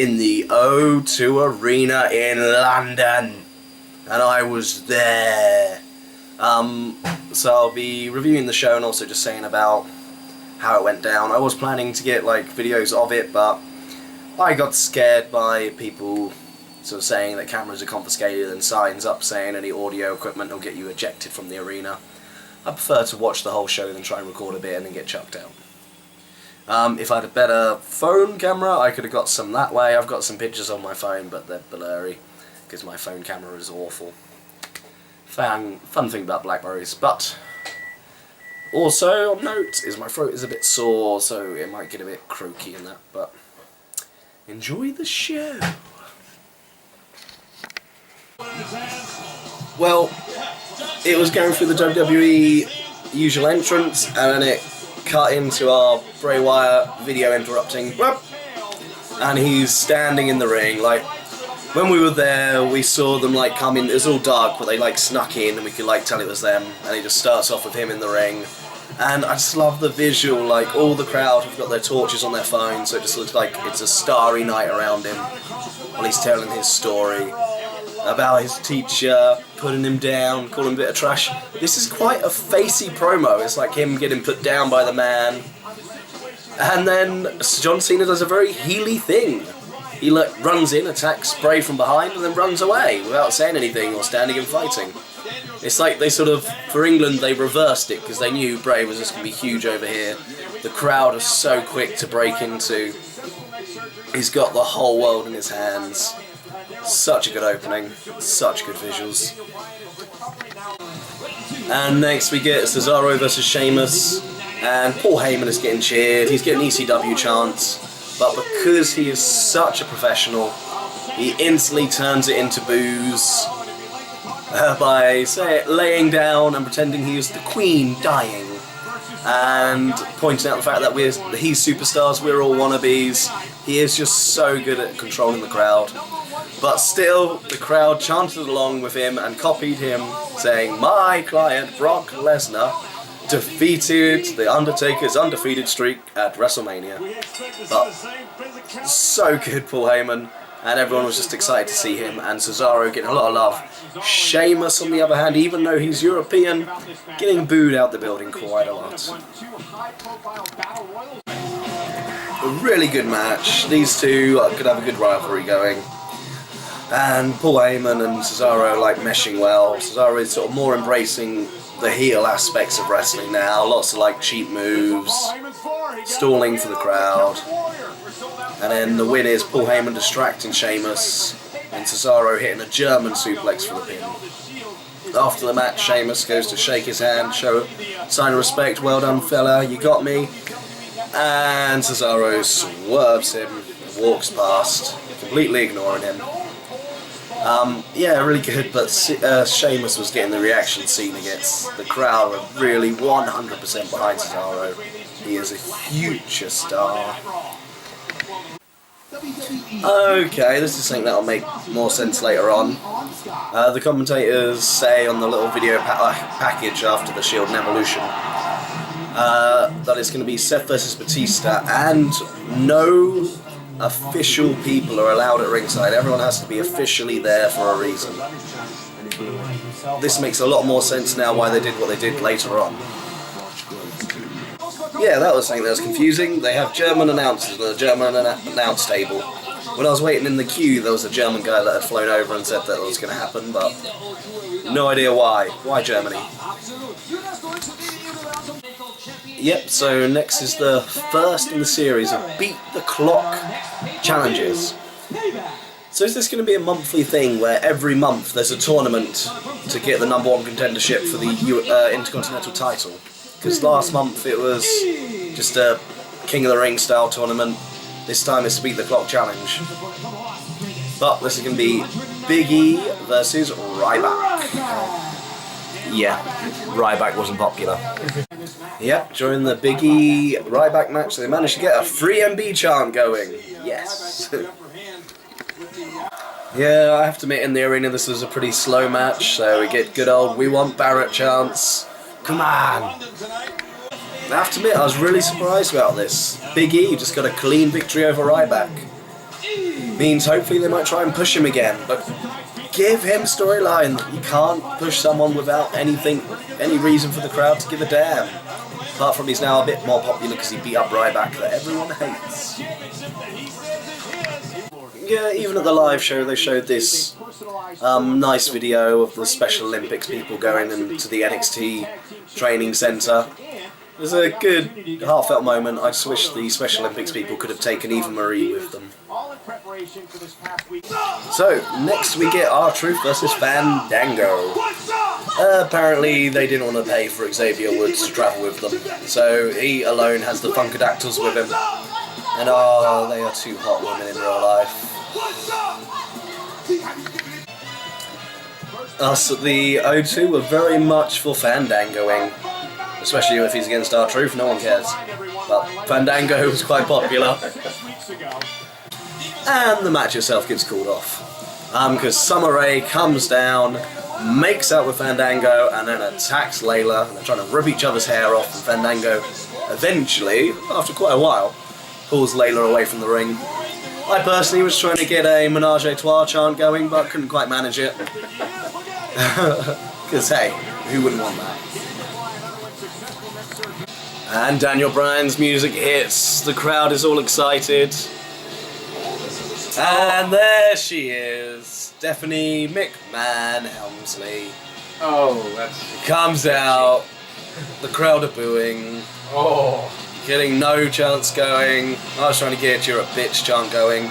in the O2 Arena in London, and I was there. So I'll be reviewing the show and also just saying about how it went down. I was planning to get like videos of it, but I got scared by people sort of saying that cameras are confiscated and signs up saying any audio equipment will get you ejected from the arena. I prefer to watch the whole show than try and record a bit and then get chucked out. If I had a better phone camera, I could have got some that way. I've got some pictures on my phone, but they're blurry because my phone camera is awful. Fun thing about Blackberries, but also on note is my throat is a bit sore, so it might get a bit croaky and that, but enjoy the show. Well, it was going through the WWE usual entrance, and then it cut into our Bray Wyatt video interrupting, and he's standing in the ring. Like, when we were there, we saw them like come in. It was all dark, but they like snuck in, and we could like tell it was them. And it just starts off with him in the ring, and I just love the visual. Like, all the crowd have got their torches on their phones, so it just looks like it's a starry night around him while he's telling his story about his teacher putting him down, calling him a bit of trash. This is quite a facey promo. It's like him getting put down by the man, and then John Cena does a very heely thing. He like runs in, attacks Bray from behind, and then runs away without saying anything or standing and fighting. It's like they sort of, for England, they reversed it because they knew Bray was just going to be huge over here. The crowd are so quick to break into. He's got the whole world in his hands. Such a good opening, such good visuals. And next we get Cesaro versus Sheamus, and Paul Heyman is getting cheered. He's getting ECW chants, but because he is such a professional, he instantly turns it into boos by laying down and pretending he is the Queen dying, and pointing out the fact that he's superstars, we're all wannabes. He is just so good at controlling the crowd. But still, the crowd chanted along with him and copied him, saying, "My client Brock Lesnar defeated The Undertaker's undefeated streak at WrestleMania." But so good, Paul Heyman, and everyone was just excited to see him, and Cesaro getting a lot of love. Sheamus, on the other hand, even though he's European, getting booed out the building quite a lot. A really good match. These two could have a good rivalry going. And Paul Heyman and Cesaro like meshing well. Cesaro is sort of more embracing the heel aspects of wrestling now. Lots of like cheap moves, stalling for the crowd. And then the win is Paul Heyman distracting Sheamus and Cesaro hitting a German suplex for the pin. After the match, Sheamus goes to shake his hand, show sign of respect. "Well done, fella, you got me." And Cesaro swerves him, walks past, completely ignoring him. Yeah, really good, but Sheamus was getting the reaction Cena gets. The crowd were really 100% behind Cesaro. He is a huge star. Okay, this is something that'll make more sense later on. The commentators say on the little video package after the Shield and Evolution that it's going to be Seth versus Batista, and no official people are allowed at ringside. Everyone has to be officially there for a reason. This makes a lot more sense now why they did what they did later on. Yeah, that was something that was confusing. They have German announcers at the German announce table. When I was waiting in the queue, there was a German guy that had flown over and said that was going to happen, but no idea why. Why Germany? Yep, so next is the first in the series of Beat the Clock challenges. So is this going to be a monthly thing where every month there's a tournament to get the #1 contendership for the Intercontinental title? Because last month it was just a King of the Ring style tournament. This time it's the Beat the Clock challenge. But this is going to be Big E versus Ryback. Yeah, Ryback wasn't popular. Yep, during the Big E Ryback match they managed to get a free MB chant going. Yes. Yeah, I have to admit in the arena this was a pretty slow match, so we get good old "We Want Barrett" chants. Come on! I have to admit I was really surprised about this. Big E just got a clean victory over Ryback. means hopefully they might try and push him again, but give him storyline. You can't push someone without any reason for the crowd to give a damn. Apart from he's now a bit more popular because he beat up Ryback that everyone hates. Yeah, even at the live show they showed this nice video of the Special Olympics people going into the NXT training centre. It was a good, heartfelt moment. I just wish the Special Olympics people could have taken Eva Marie with them. So, next we get R-Truth versus Fandango. Apparently they didn't want to pay for Xavier Woods to travel with them, so he alone has the Funkadactyls with him. And oh, they are two hot women in real life. Us at the O2 were very much for Fandangoing. Especially if he's against R-Truth, no one cares. But Fandango was quite popular. And the match itself gets called off. Because Summer Rae comes down, makes out with Fandango, and then attacks Layla. And they're trying to rip each other's hair off, and Fandango eventually, after quite a while, pulls Layla away from the ring. I personally was trying to get a Menage a Trois chant going, but couldn't quite manage it. Because hey, who wouldn't want that? And Daniel Bryan's music hits, the crowd is all excited. And there she is, Stephanie McMahon Helmsley. Oh, that's... Comes out, the crowd are booing. Oh. Getting no chants going. I was trying to get "You're a bitch" chant going.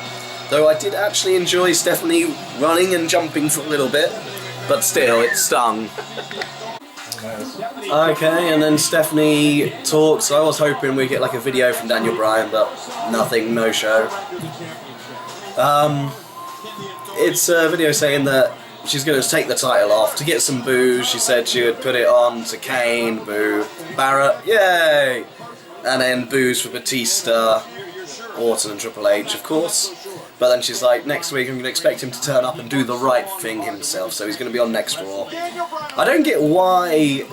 Though I did actually enjoy Stephanie running and jumping for a little bit. But still, it stung. Okay, and then Stephanie talks. I was hoping we'd get like a video from Daniel Bryan, but nothing, no show. It's a video saying that she's going to take the title off to get some boos. She said she would put it on to Kane, boo. Barrett, yay! And then boos for Batista, Orton and Triple H, of course. But then she's like, next week I'm going to expect him to turn up and do the right thing himself, so he's going to be on next Raw. I don't get why.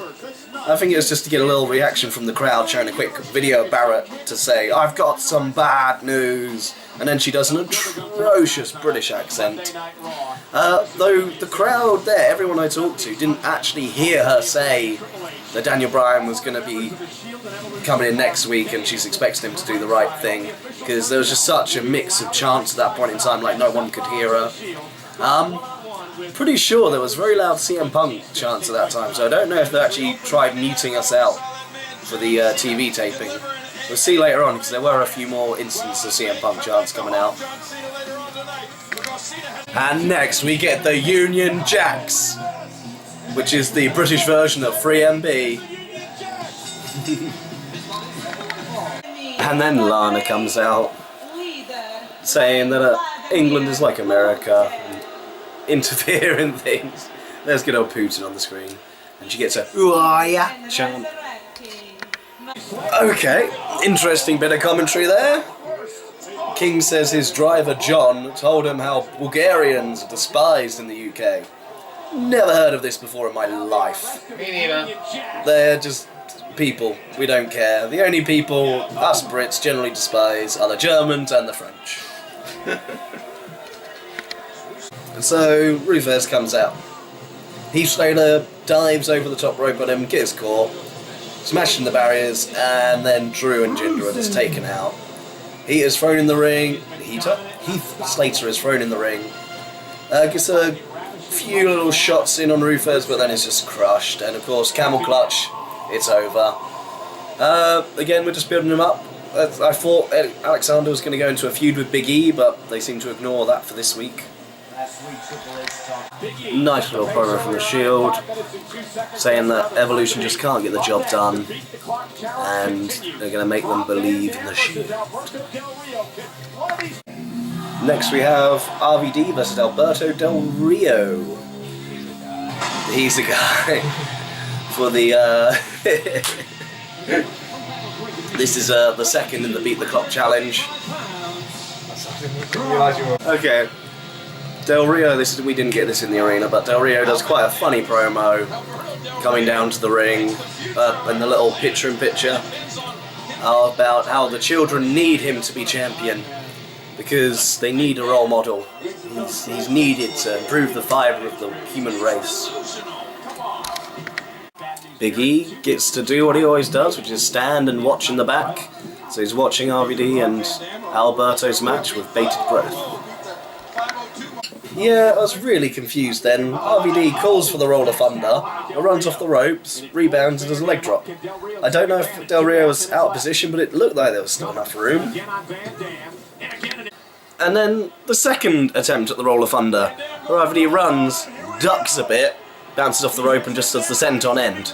I think it was just to get a little reaction from the crowd, showing a quick video of Barrett to say, I've got some bad news. And then she does an atrocious British accent. Though the crowd there, everyone I talked to, didn't actually hear her say that Daniel Bryan was going to be coming in next week and she's expecting him to do the right thing, because there was just such a mix of chants at that point in time, like no one could hear her. Pretty sure there was very loud CM Punk chants at that time, so I don't know if they actually tried muting us out for the TV taping. We'll see later on, because there were a few more instances of CM Punk chants coming out. And next we get the Union Jacks, which is the British version of 3MB. And then Lana comes out saying that England is like America and interfere in things. There's good old Putin on the screen, and she gets a "Ooh-ah-yeah" chant. Okay, interesting bit of commentary there. King says his driver John told him how Bulgarians are despised in the UK. Never heard of this before in my life. Me neither. They're just people. We don't care. The only people us Brits generally despise are the Germans and the French. And so Rufus comes out. Heath Slater dives over the top rope on him, gets caught, smashing the barriers, and then Drew and Jinder are just taken out. He is thrown in the ring. Heath Slater is thrown in the ring. Gets a few little shots in on Rufus, but then it's just crushed. And of course, camel clutch. It's over. Again, we're just building him up. I thought Alexander was going to go into a feud with Big E, but they seem to ignore that for this week. Nice little promo from the Shield, saying that Evolution just can't get the job done, and they're going to make them believe in the Shield. Next we have RVD versus Alberto Del Rio. He's the guy for the... This is the second in the Beat the Clock challenge. Okay. Del Rio, we didn't get this in the arena, but Del Rio does quite a funny promo coming down to the ring in the little picture-in-picture about how the children need him to be champion. because they need a role model. He's needed to improve the fibre of the human race. Big E gets to do what he always does, which is stand and watch in the back. So he's watching RVD and Alberto's match with bated breath. Yeah, I was really confused then. RVD calls for the Roll of Thunder, runs off the ropes, rebounds and does a leg drop. I don't know if Del Rio was out of position, but it looked like there was still enough room. And then the second attempt at the Roll of Thunder, where RVD runs, ducks a bit, bounces off the rope and just does the senton end.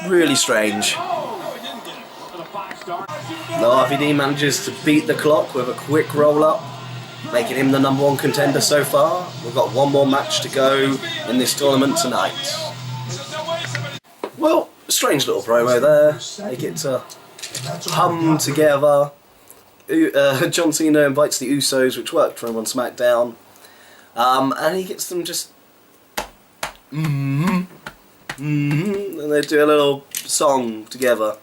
Really strange. The RVD manages to beat the clock with a quick roll-up, making him the #1 contender so far. We've got one more match to go in this tournament tonight. Well, strange little promo there. They get to hum together. John Cena invites the Usos, which worked for him on SmackDown. And he gets them just... and they do a little song together.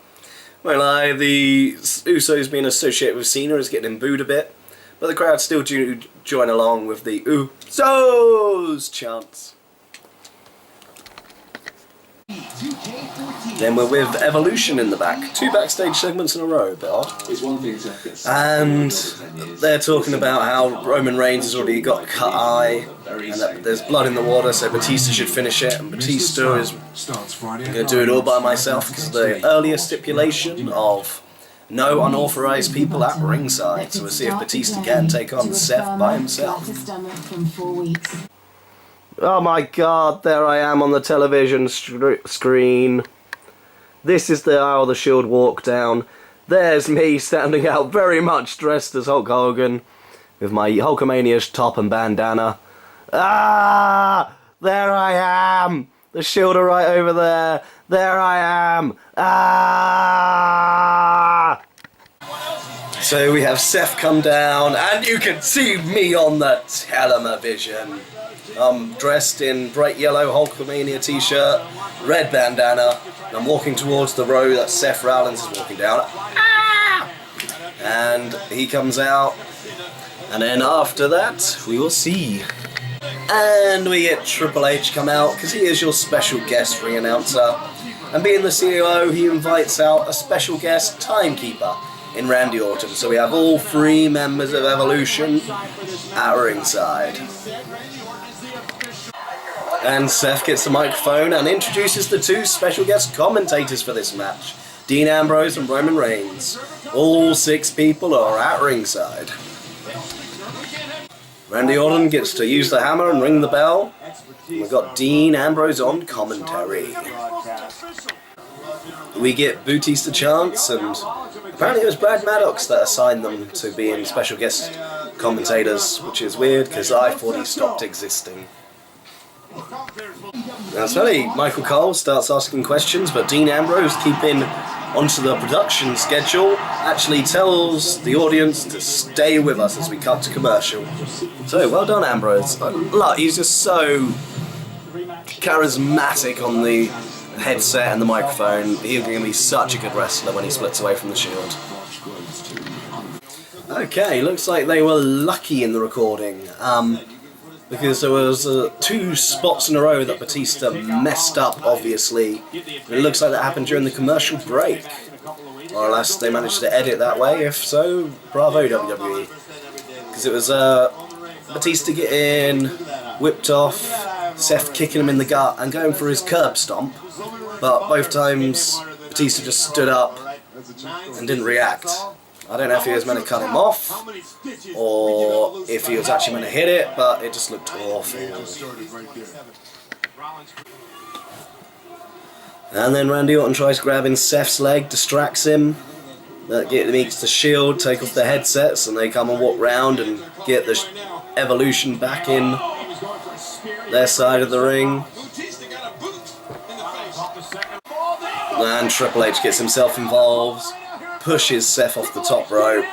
Won't lie, the Usos being associated with Cena is getting him booed a bit, but the crowd still do join along with the Usos chants. Then we're with Evolution in the back. 2 backstage segments in a row, a bit odd. And they're talking about how Roman Reigns has already got a cut eye, and that there's blood in the water, so Batista should finish it, and Batista is going to do it all by myself because of the earlier stipulation of no unauthorized people at ringside. So we'll see if Batista can take on Seth by himself. Oh my god, there I am on the television screen. This is how the Shield walk down. There's me standing out very much dressed as Hulk Hogan with my Hulkamania's top and bandana. Ah! There I am! The Shield are right over there. There I am! Ah! So we have Seth come down, and you can see me on the television. I'm dressed in bright yellow Hulkamania t-shirt, red bandana, and I'm walking towards the row that Seth Rollins is walking down. Ah! And he comes out, and then after that, we will see. And we get Triple H come out, because he is your special guest ring announcer. And being the CEO, he invites out a special guest timekeeper in Randy Orton. So we have all 3 members of Evolution at ringside. And Seth gets the microphone and introduces the 2 special guest commentators for this match, Dean Ambrose and Roman Reigns. All 6 people are at ringside. Randy Orton gets to use the hammer and ring the bell. We've got Dean Ambrose on commentary. We get Batista chants, and apparently it was Brad Maddox that assigned them to being special guest commentators, which is weird because I thought he stopped existing. Now it's funny, Michael Cole starts asking questions, but Dean Ambrose, keeping onto the production schedule, actually tells the audience to stay with us as we cut to commercial. So, well done Ambrose. Look, he's just so charismatic on the headset and the microphone. He's going to be such a good wrestler when he splits away from the Shield. Okay, looks like they were lucky in the recording. Because there was 2 spots in a row that Batista messed up, obviously. It looks like that happened during the commercial break. Or unless they managed to edit that way. If so, bravo WWE. Because it was Batista getting whipped off, Seth kicking him in the gut and going for his curb stomp. But both times Batista just stood up and didn't react. I don't know if he was meant to cut him off, or if he was actually meant to hit it, but it just looked awful. And then Randy Orton tries grabbing Seth's leg, distracts him. That meets the Shield, take off their headsets, and they come and walk round and get the Evolution back in their side of the ring. And Triple H gets himself involved, pushes Seth off the top rope,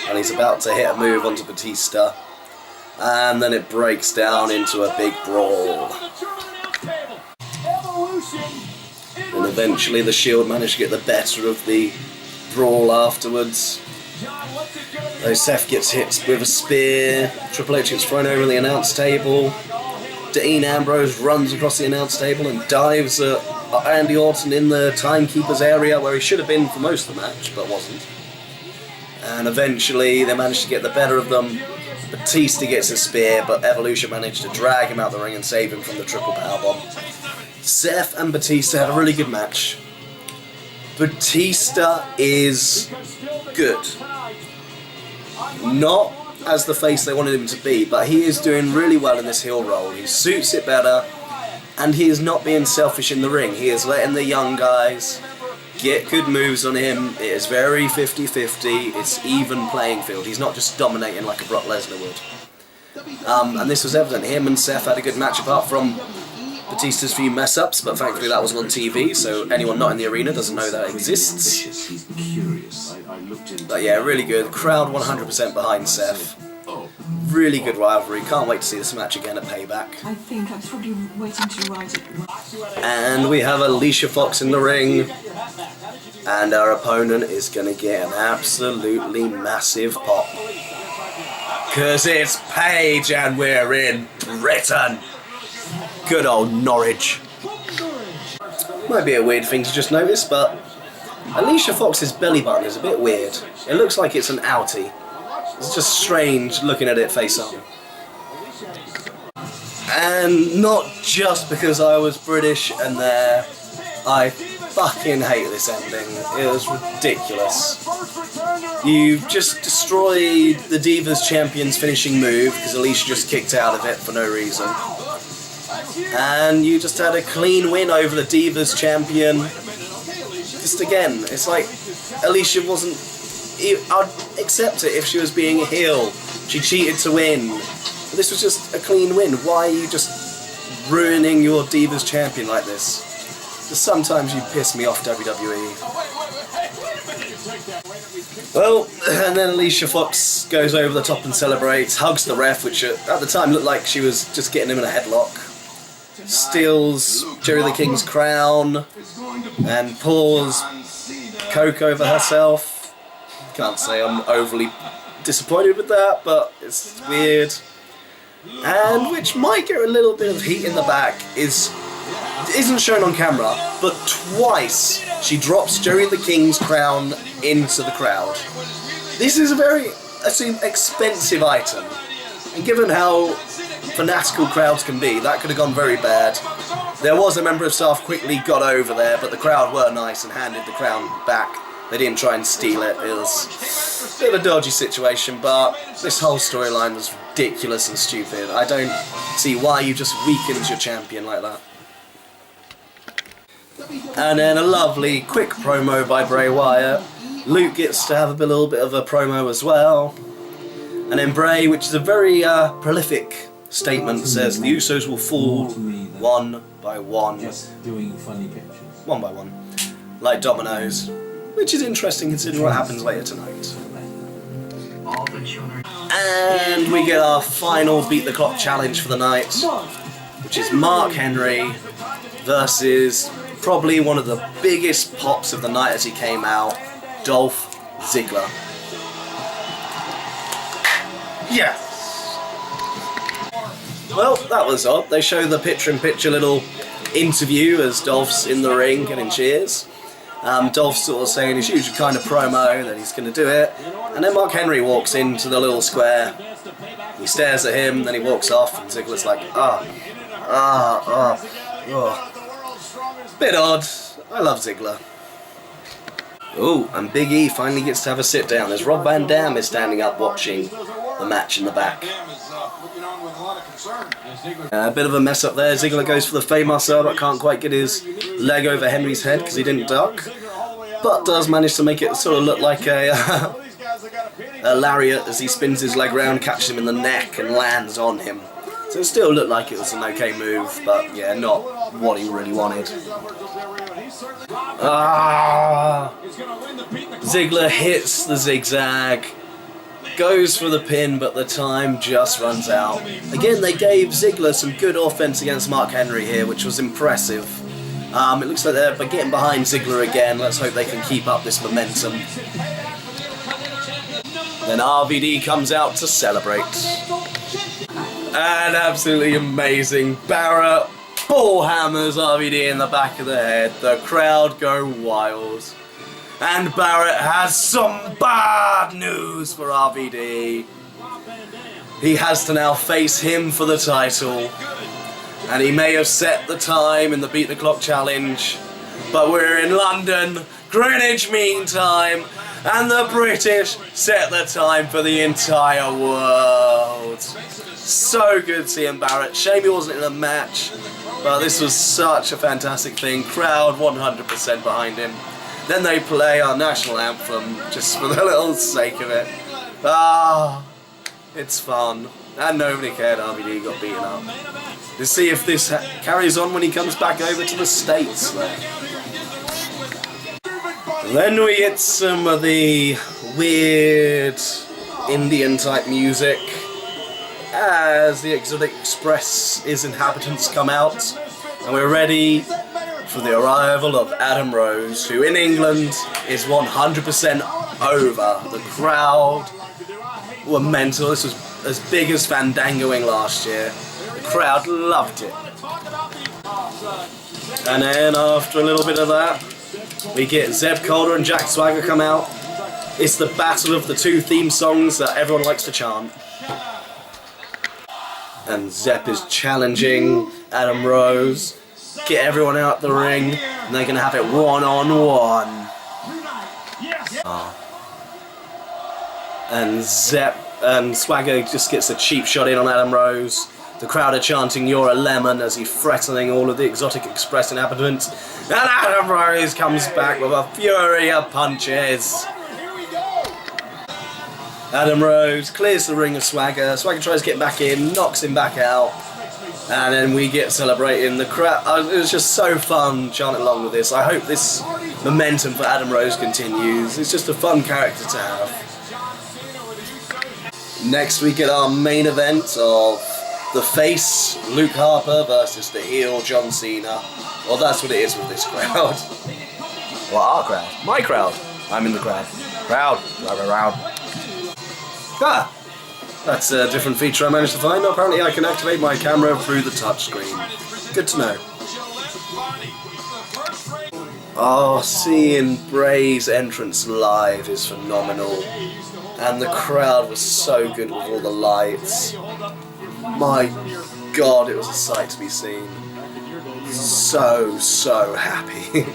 and he's about to hit a move onto Batista, and then it breaks down into a big brawl. And eventually the Shield managed to get the better of the brawl afterwards. Though Seth gets hit with a spear, Triple H gets thrown over the announce table. Dean Ambrose runs across the announce table and dives at Andy Orton in the timekeeper's area where he should have been for most of the match, but wasn't. And eventually they managed to get the better of them. Batista gets a spear, but Evolution managed to drag him out the ring and save him from the triple powerbomb. Seth and Batista had a really good match. Batista is good. Not as the face they wanted him to be, but he is doing really well in this heel role. He suits it better, and he is not being selfish in the ring. He is letting the young guys get good moves on him. It is very 50-50. It's even playing field. He's not just dominating like a Brock Lesnar would. And this was evident. Him and Seth had a good match apart from Batista's few mess-ups, but thankfully that wasn't on TV, so anyone not in the arena doesn't know that exists. But yeah, really good. Crowd 100% behind Seth. Really good rivalry. Can't wait to see this match again at Payback. I think I'm probably waiting to write it. And we have Alicia Fox in the ring. And our opponent is going to get an absolutely massive pop. Because it's Paige and we're in Britain. Good old Norwich. Might be a weird thing to just notice, but Alicia Fox's belly button is a bit weird. It looks like it's an outie. It's just strange looking at it face on. And not just because I was British and there, I fucking hate this ending. It was ridiculous. You just destroyed the Divas Champion's finishing move because Alicia just kicked out of it for no reason. And you just had a clean win over the Divas Champion. Just again, it's like Alicia wasn't... I'd accept it if she was being a heel. She cheated to win. But this was just a clean win. Why are you just ruining your Divas Champion like this? Just sometimes you piss me off, WWE. Well, and then Alicia Fox goes over the top and celebrates, hugs the ref, which at the time looked like she was just getting him in a headlock. Steals Jerry the King's crown and pours Coke over herself. Can't say I'm overly disappointed with that, but it's weird. And which might get a little bit of heat in the back isn't shown on camera, but twice she drops Jerry the King's crown into the crowd. This is a very expensive item, and given how fanatical crowds can be, that could have gone very bad. There was a member of staff quickly got over there, but the crowd were nice and handed the crown back. They didn't try and steal it. It was a bit of a dodgy situation, but this whole storyline was ridiculous and stupid. I don't see why you just weakened your champion like that. And then a lovely quick promo by Bray Wyatt. Luke gets to have a little bit of a promo as well. And then Bray, which is a very prolific statement, says the Usos will fall one by one. Just doing funny pictures. One by one. Like dominoes. Which is interesting considering what happens later tonight. And we get our final Beat the Clock challenge for the night, which is Mark Henry versus probably one of the biggest pops of the night as he came out, Dolph Ziggler. Yes! Well, that was odd. They show the picture-in-picture little interview as Dolph's in the ring getting cheers. Dolph's sort of saying his usual kind of promo that he's going to do it, and then Mark Henry walks into the little square. He stares at him, then he walks off, and Ziggler's like, Bit odd. I love Ziggler. Oh, and Big E finally gets to have a sit down as Rob Van Dam is standing up watching the match in the back. A bit of a mess up there. Ziggler goes for the Faymaster, but can't quite get his leg over Henry's head because he didn't duck. But does manage to make it sort of look like a lariat as he spins his leg round, catches him in the neck and lands on him. So it still looked like it was an okay move, but yeah, not what he really wanted. Ziggler hits the zigzag, goes for the pin, but the time just runs out. Again, they gave Ziggler some good offense against Mark Henry here, which was impressive. It looks like they're getting behind Ziggler again. Let's hope they can keep up this momentum. Then RVD comes out to celebrate. And absolutely amazing. Barrett ball hammers RVD in the back of the head. The crowd go wild. And Barrett has some bad news for RVD. He has to now face him for the title. And he may have set the time in the Beat the Clock challenge, but we're in London, Greenwich Mean Time, and the British set the time for the entire world. So good seeing Barrett. Shame he wasn't in the match, but this was such a fantastic thing. Crowd 100% behind him. Then they play our national anthem just for the little sake of it. Ah, it's fun. And nobody cared RVD got beaten up. Let's see if this carries on when he comes back over to the States. Then we get some of the weird Indian type music as the Exotic Express's inhabitants come out, and we're ready for the arrival of Adam Rose, who in England is 100% over. The crowd were mental. This was as big as Fandangoing last year. The crowd loved it. And then after a little bit of that, we get Zeb Calder and Jack Swagger come out. It's the battle of the two theme songs that everyone likes to chant. And Zeb is challenging Adam Rose. Get everyone out the ring, and they're gonna have it one-on-one. And Zeb and Swagger just gets a cheap shot in on Adam Rose. The crowd are chanting "You're a lemon" as he's threatening all of the Exotic Express inhabitants. And Adam Rose comes back with a fury of punches. Adam Rose clears the ring of Swagger. Swagger tries to get back in, knocks him back out. And then we get celebrating. The crowd. It was just so fun chanting along with this. I hope this momentum for Adam Rose continues. It's just a fun character to have. Next we get our main event of the face, Luke Harper, versus the heel, John Cena. Well, that's what it is with this crowd. Well, our crowd. My crowd. I'm in the crowd. Crowd. Round. Ah! That's a different feature I managed to find. Apparently I can activate my camera through the touchscreen. Good to know. Oh, seeing Bray's entrance live is phenomenal. And the crowd was so good with all the lights. My God, it was a sight to be seen. So happy.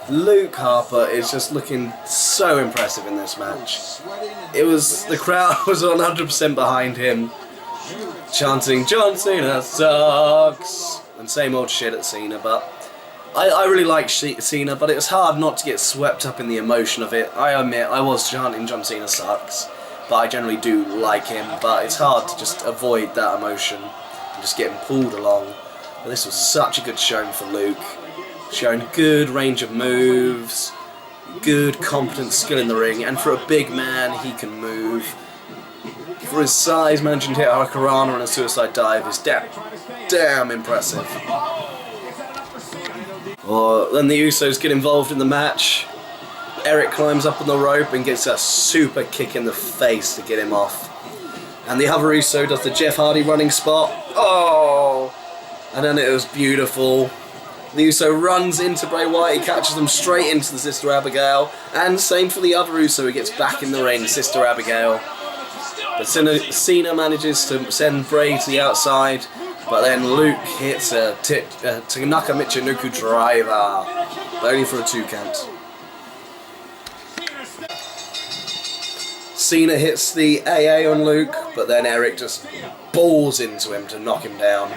Luke Harper is just looking so impressive in this match. The crowd was 100% behind him, chanting "John Cena sucks" and same old shit at Cena. But I really like Cena, but it was hard not to get swept up in the emotion of it. I admit I was chanting "John Cena sucks," but I generally do like him. But it's hard to just avoid that emotion and just getting pulled along. But this was such a good showing for Luke. Showing good range of moves, good competent skill in the ring, and for a big man, he can move. For his size, managing to hit a Hurricanrana and a suicide dive is damn impressive. Then the Usos get involved in the match. Eric climbs up on the rope and gets a super kick in the face to get him off. And the other Uso does the Jeff Hardy running spot. Oh! And then it was beautiful. The Uso runs into Bray Wyatt, he catches them straight into the Sister Abigail, and same for the other Uso, he gets back in the ring, Sister Abigail. But Cena manages to send Bray to the outside, but then Luke hits a Tanaka Michinoku driver, but only for a 2 count. Cena hits the AA on Luke, but then Eric just balls into him to knock him down.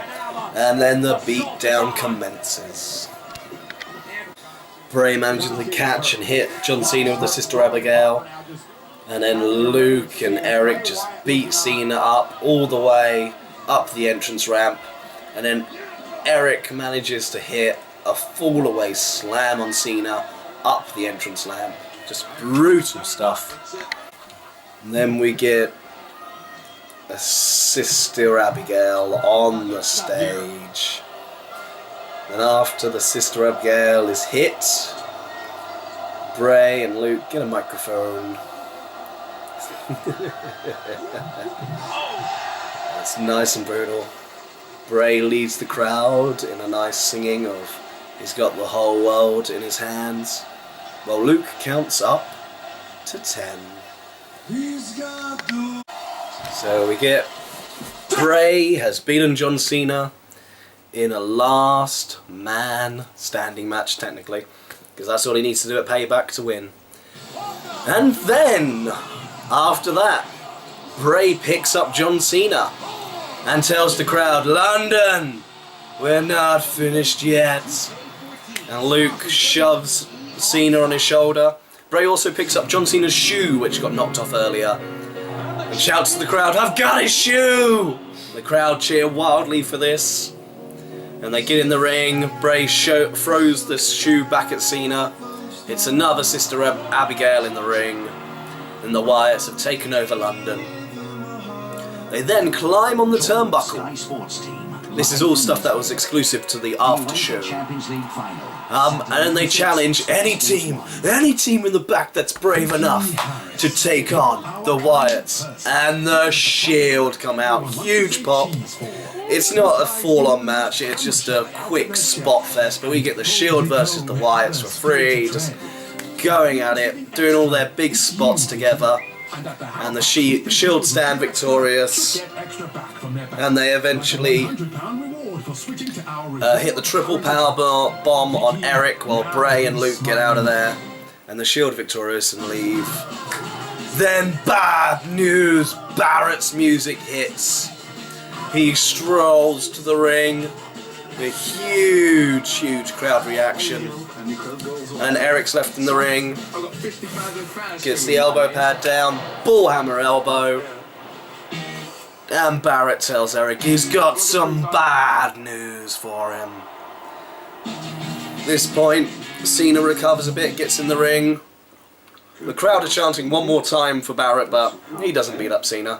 And then the beatdown commences. Bray manages to catch and hit John Cena with the Sister Abigail. And then Luke and Eric just beat Cena up all the way up the entrance ramp. And then Eric manages to hit a fall-away slam on Cena up the entrance ramp. Just brutal stuff. And then we get a Sister Abigail on the stage. And after the Sister Abigail is hit, Bray and Luke get a microphone It's nice and brutal. Bray leads the crowd in a nice singing of he's got the whole world in his hands. Well, Luke counts up to 10. So we get Bray has beaten John Cena in a last man standing match, technically, because that's all he needs to do at Payback to win. And then, after that, Bray picks up John Cena and tells the crowd, "London, we're not finished yet." And Luke shoves Cena on his shoulder. Bray also picks up John Cena's shoe, which got knocked off earlier, and shouts to the crowd, "I've got his shoe!" The crowd cheer wildly for this, and they get in the ring. Bray throws the shoe back at Cena. It's another Sister Abigail in the ring, and the Wyatts have taken over London. They then climb on the turnbuckle. This is all stuff that was exclusive to the after show. And then they challenge any team in the back that's brave enough to take on the Wyatts. And the Shield come out. Huge pop. It's not a full-on match, it's just a quick spot fest, but we get the Shield versus the Wyatts for free, just going at it, doing all their big spots together. And the Shield stand victorious, and they eventually hit the triple power bomb on Eric while Bray and Luke get out of there, and the Shield victorious and leave. Then bad news, Barrett's music hits. He strolls to the ring, a huge crowd reaction, and Eric's left in the ring, gets the elbow pad down, bullhammer elbow, and Barrett tells Eric he's got some bad news for him. At this point, Cena recovers a bit, gets in the ring. The crowd are chanting one more time for Barrett, but he doesn't beat up Cena.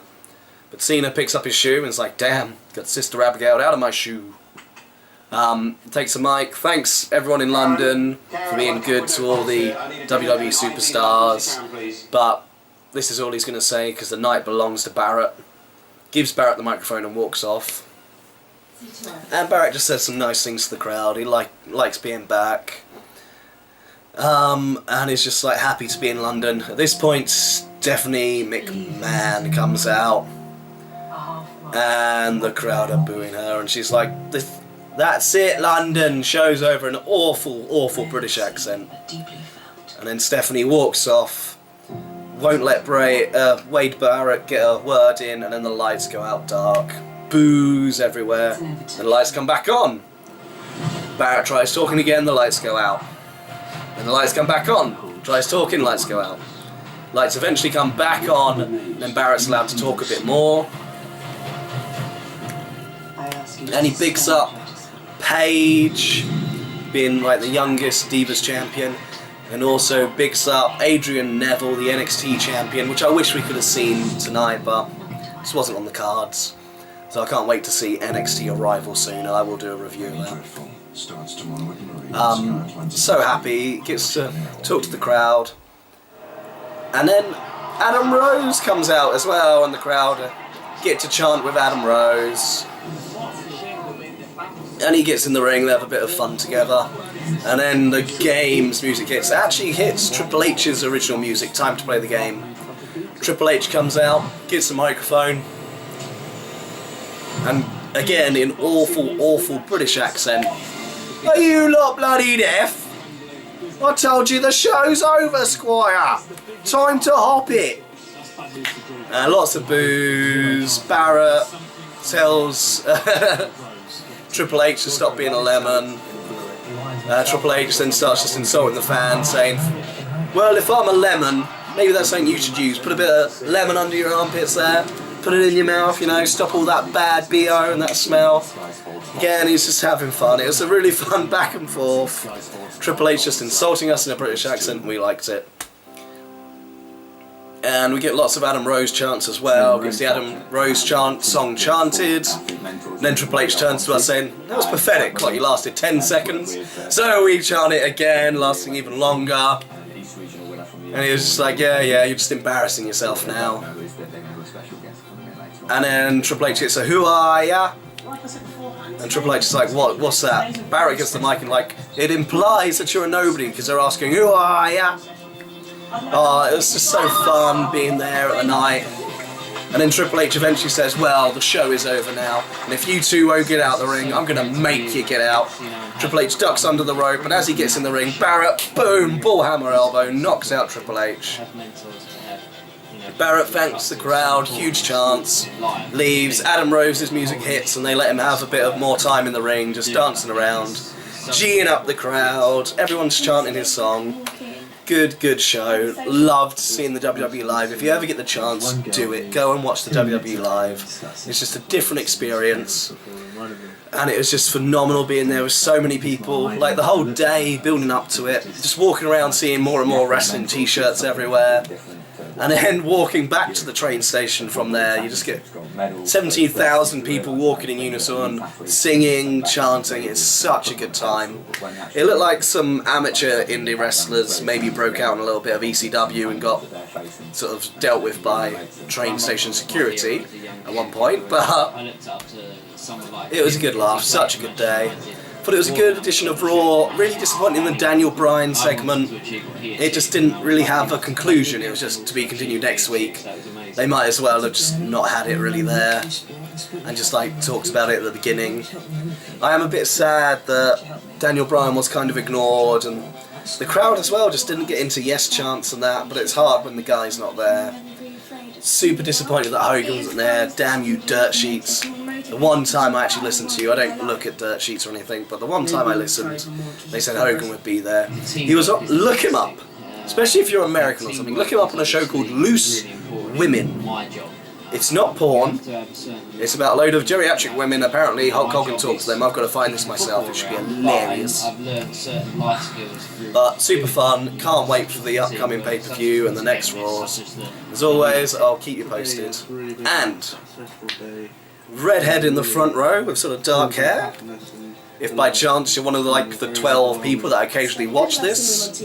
But Cena picks up his shoe and is like, "Damn, got Sister Abigail out of my shoe." Takes a mic, thanks everyone in London for being good to all the WWE superstars, but this is all he's going to say because the night belongs to Barrett. Gives Barrett the microphone and walks off. And Barrett just says some nice things to the crowd. He likes being back. And he's just like happy to be in London. At this point, Stephanie McMahon comes out, and the crowd are booing her, and she's like, "That's it, London." Show's over, an awful British accent. And then Stephanie walks off, won't let Wade Barrett get a word in, and then the lights go out dark. Boos everywhere. And the lights come back on. Barrett tries talking again, the lights go out. And the lights come back on. Tries talking, lights go out. Lights eventually come back on, then Barrett's allowed to talk a bit more. And he picks up Paige, being like the youngest Divas champion, and also picks up Adrian Neville, the NXT champion, which I wish we could have seen tonight, but this wasn't on the cards. So I can't wait to see NXT Arrival soon, and I will do a review of that. So happy, gets to talk to the crowd. And then Adam Rose comes out as well, and the crowd get to chant with Adam Rose. And he gets in the ring, they have a bit of fun together. And then the game's music hits. It actually hits Triple H's original music, Time to Play the Game. Triple H comes out, gets the microphone, and again in awful British accent, "Are you lot bloody deaf? I told you the show's over, Squire. Time to hop it." And lots of boos. Barrett tells Triple H to stop being a lemon. Triple H then starts just insulting the fans, saying, "Well, if I'm a lemon, maybe that's something you should use. Put a bit of lemon under your armpits there. Put it in your mouth, you know, stop all that bad BO and that smell." Again, he's just having fun. It was a really fun back and forth. Triple H just insulting us in a British accent, and we liked it. And we get lots of Adam Rose chants as well. Gets the Adam Rose song chanted. And then Triple H turns to us saying, "That was pathetic, what, you lasted 10 seconds? So we chant it again, lasting even longer. And he was just like, yeah, you're just embarrassing yourself now. And then Triple H gets a who are ya? And Triple H is like, what's that? Barrett gets the mic and like, it implies that you're a nobody because they're asking, who are ya? Oh, it was just so fun being there at the night. And then Triple H eventually says, well, the show is over now, and if you two won't get out of the ring, I'm going to make you get out. Triple H ducks under the rope, and as he gets in the ring, Barrett, boom, bullhammer elbow, knocks out Triple H. Barrett thanks the crowd, huge chants, leaves, Adam Rose's music hits, and they let him have a bit of more time in the ring, just dancing around, G'ing up the crowd, everyone's chanting his song. Good show. Loved seeing the WWE live. If you ever get the chance, do it. Go and watch the WWE live. It's just a different experience. And it was just phenomenal being there with so many people. Like the whole day building up to it. Just walking around seeing more and more wrestling t-shirts everywhere. And then walking back to the train station from there, you just get 17,000 people walking in unison, singing, chanting. It's such a good time. It looked like some amateur indie wrestlers maybe broke out in a little bit of ECW and got sort of dealt with by train station security at one point, but it was a good laugh, such a good day. But it was a good edition of Raw. Really disappointing in the Daniel Bryan segment. It just didn't really have a conclusion. It was just to be continued next week. They might as well have just not had it really there and just like talked about it at the beginning. I am a bit sad that Daniel Bryan was kind of ignored, and the crowd as well just didn't get into yes chants and that, but it's hard when the guy's not there. Super disappointed that Hogan wasn't there. Damn you dirt sheets. The one time I actually listened to you, I don't look at dirt sheets or anything, but the one time I listened, they said Hogan would be there. He was on, look him up, especially if you're American or something, look him up on a show called Loose Women. It's not porn, it's about a load of geriatric women. Apparently Hulk Hogan talks to them. I've got to find this myself, it should be hilarious. But super fun, can't wait for the upcoming pay-per-view and the next Raws. As always, I'll keep you posted. And redhead in the front row with sort of dark hair. If by chance you're one of the 12 people that occasionally watch this,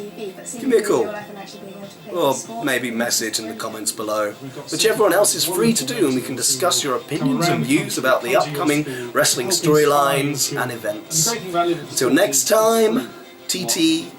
give me a call. Or maybe message in the comments below. Which everyone else is free to do, and we can discuss your opinions and views about the upcoming wrestling storylines and events. Until next time, TTFN.